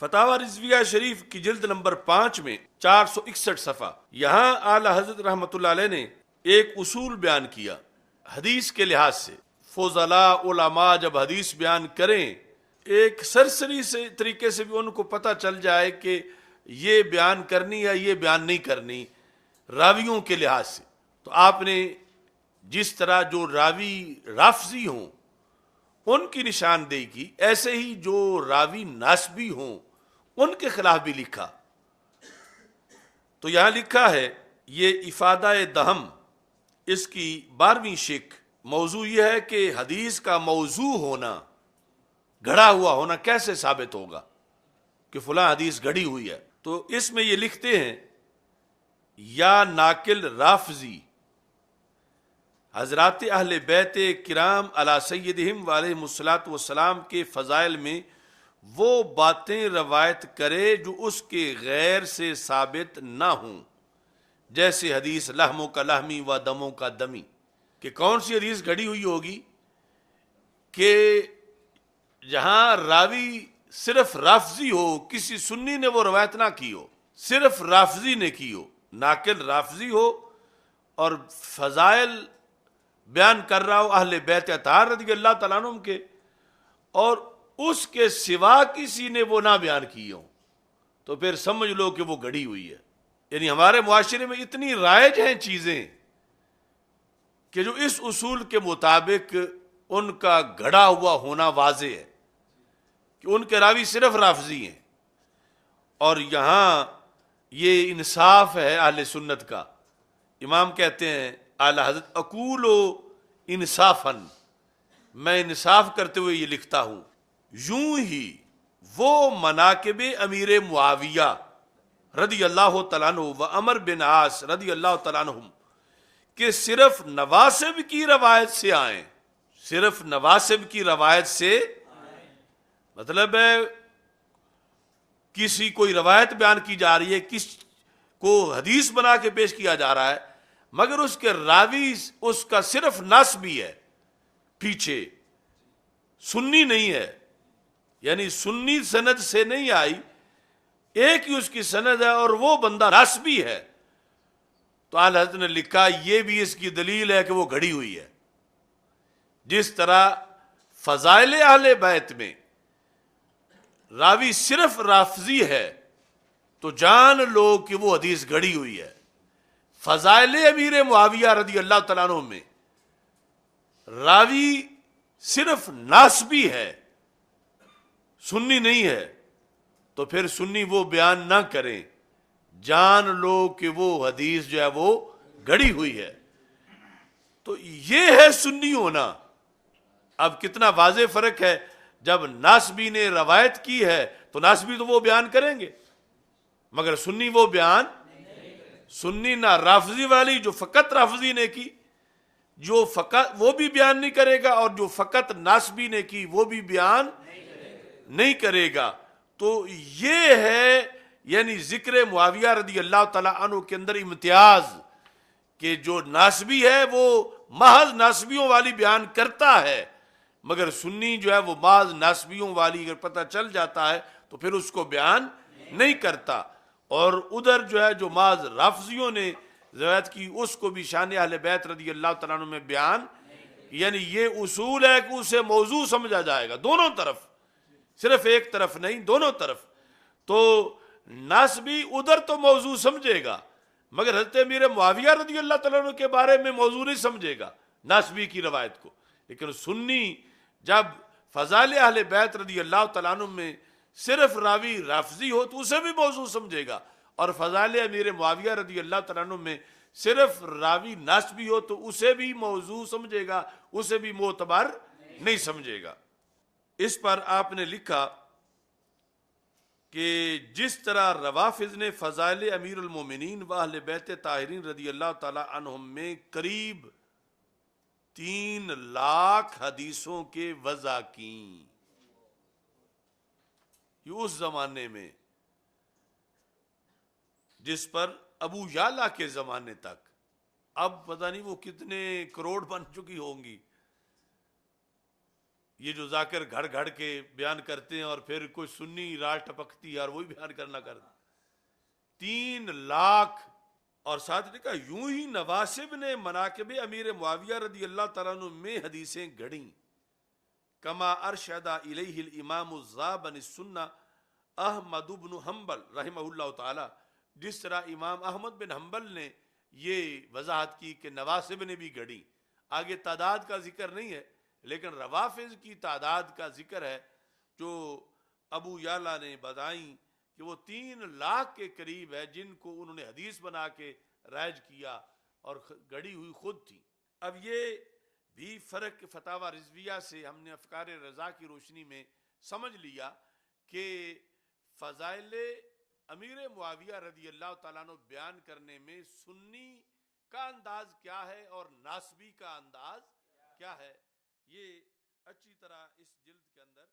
فتاوی رضویہ شریف کی جلد نمبر 5 میں 461 صفحہ، یہاں اعلی حضرت رحمۃ اللہ علیہ نے ایک اصول بیان کیا حدیث کے لحاظ سے۔ فضلاء علماء جب حدیث بیان کریں، ایک سرسری سے طریقے سے بھی ان کو پتہ چل جائے کہ یہ بیان کرنی یا یہ بیان نہیں کرنی راویوں کے لحاظ سے، تو آپ نے جس طرح جو راوی رافضی ہوں ان کی نشاندہی کی، ایسے ہی جو راوی ناسبی ہوں ان کے خلاف بھی لکھا۔ تو یہاں لکھا ہے، یہ افادہ دہم اس کی 12ویں شق، موضوع یہ ہے کہ حدیث کا موضوع ہونا، گھڑا ہوا ہونا کیسے ثابت ہوگا کہ فلاں حدیث گھڑی ہوئی ہے۔ تو اس میں یہ لکھتے ہیں، یا ناقل رافضی حضرات اہل بیت کرام علی سیدہم علیہم الصلاۃ والسلام کے فضائل میں وہ باتیں روایت کرے جو اس کے غیر سے ثابت نہ ہوں، جیسے حدیث لحموں کا لحمی و دموں کا دمی، کہ کون سی حدیث گھڑی ہوئی ہوگی کہ جہاں راوی صرف رافضی ہو، کسی سنی نے وہ روایت نہ کی ہو، صرف رافضی نے کی ہو، ناقل رافضی ہو اور فضائل بیان کر رہا ہو اہل بیت اطہار رضی اللہ تعالیٰ عنہم کے، اور اس کے سوا کسی نے وہ نہ بیان کی ہو، تو پھر سمجھ لو کہ وہ گھڑی ہوئی ہے۔ یعنی ہمارے معاشرے میں اتنی رائج ہیں چیزیں کہ جو اس اصول کے مطابق ان کا گھڑا ہوا ہونا واضح ہے کہ ان کے راوی صرف رافضی ہیں، اور یہاں یہ انصاف ہے اہل سنت کا۔ امام کہتے ہیں اعلی حضرت اقول انصافاً، میں انصاف کرتے ہوئے یہ لکھتا ہوں، یوں ہی وہ مناقب امیر معاویہ رضی اللہ تعالیٰ عنہ و عمر بن عاص رضی اللہ تعالیٰ عنہم کہ صرف نواسب کی روایت سے آئیں، صرف نواسب کی روایت سے مطلب ہے کسی کوئی روایت بیان کی جا رہی ہے، کس کو حدیث بنا کے پیش کیا جا رہا ہے، مگر اس کے راوی اس کا صرف نسبی ہے، پیچھے سنی نہیں ہے، یعنی سنی سند سے نہیں آئی، ایک ہی اس کی سند ہے اور وہ بندہ نسبی ہے، تو اعلی حضرت نے لکھا یہ بھی اس کی دلیل ہے کہ وہ گھڑی ہوئی ہے۔ جس طرح فضائل اہل بیت میں راوی صرف رافضی ہے تو جان لو کہ وہ حدیث گھڑی ہوئی ہے، فضائل امیر معاویہ رضی اللہ تعالیٰ عنہ میں راوی صرف ناسبی ہے، سنی نہیں ہے، تو پھر سنی وہ بیان نہ کریں، جان لو کہ وہ حدیث جو ہے وہ گھڑی ہوئی ہے۔ تو یہ ہے سنی ہونا۔ اب کتنا واضح فرق ہے، جب ناسبی نے روایت کی ہے تو ناسبی تو وہ بیان کریں گے، مگر سنی وہ بیان، سنی نہ رافضی والی جو فقط رافضی نے کی، جو فقط وہ بھی بیان نہیں کرے گا، اور جو فقط ناسبی نے کی وہ بھی بیان نہیں کرے گا۔ تو یہ ہے یعنی ذکر معاویہ رضی اللہ تعالیٰ عنہ کے اندر امتیاز، کہ جو ناسبی ہے وہ محض ناسبیوں والی بیان کرتا ہے، مگر سنی جو ہے وہ محض ناسبیوں والی اگر پتہ چل جاتا ہے تو پھر اس کو بیان نہیں کرتا، اور ادھر جو ہے جو محض رافضیوں نے روایت کی اس کو بھی شان اہل بیت رضی اللہ تعالیٰ عنہ میں بیان، یعنی یہ اصول ہے کہ اسے موضوع سمجھا جائے گا دونوں طرف، صرف ایک طرف نہیں، دونوں طرف۔ تو ناسبی ادھر تو موضوع سمجھے گا، مگر حضرت امیر معاویہ رضی اللہ تعالیٰ عنہ کے بارے میں موضوع نہیں سمجھے گا ناسبی کی روایت کو۔ لیکن سنی جب فضائل اہل بیت رضی اللہ تعالیٰ عنہ میں صرف راوی رافضی ہو تو اسے بھی موضوع سمجھے گا، اور فضائل امیر معاویہ رضی اللہ تعالیٰ عنہ میں صرف راوی ناسبی ہو تو اسے بھی موضوع سمجھے گا، اسے بھی معتبر نہیں سمجھے گا۔ اس پر آپ نے لکھا کہ جس طرح روافض نے فضائل امیر المومنین و اہل بیت طاہرین رضی اللہ تعالی عنہم میں قریب 3 لاکھ حدیثوں کے وضع کی، یہ اس زمانے میں جس پر ابو یعلا کے زمانے تک، اب پتہ نہیں وہ کتنے کروڑ بن چکی ہوں گی، یہ جو ذاکر گھڑ گھڑ کے بیان کرتے ہیں اور پھر کوئی سنی راہ ٹپکتی ہے اور وہی بیان کرنا کر دیں. 3 لاکھ. اور ساتھ نے کہا یوں ہی نواسب نے مناقب امیر معاویہ رضی اللہ تعالیٰ عنہ میں حدیثیں گھڑیں. کما ارشد الیہ الامام الزابن السنہ احمد بن حنبل رحمہ اللہ تعالی، جس طرح امام احمد بن حنبل نے یہ وضاحت کی کہ نواسب نے بھی گھڑی. آگے تعداد کا ذکر نہیں ہے لیکن روافض کی تعداد کا ذکر ہے جو ابو یعلا نے بتائیں کہ وہ 3 لاکھ کے قریب ہے جن کو انہوں نے حدیث بنا کے رائج کیا اور گڑی ہوئی خود تھی. اب یہ بھی فرق فتاوی رضویہ سے ہم نے افکار رضا کی روشنی میں سمجھ لیا کہ فضائل امیر معاویہ رضی اللہ تعالیٰ عنہ بیان کرنے میں سنی کا انداز کیا ہے اور ناسبی کا انداز کیا ہے. یہ اچھی طرح اس جلد کے اندر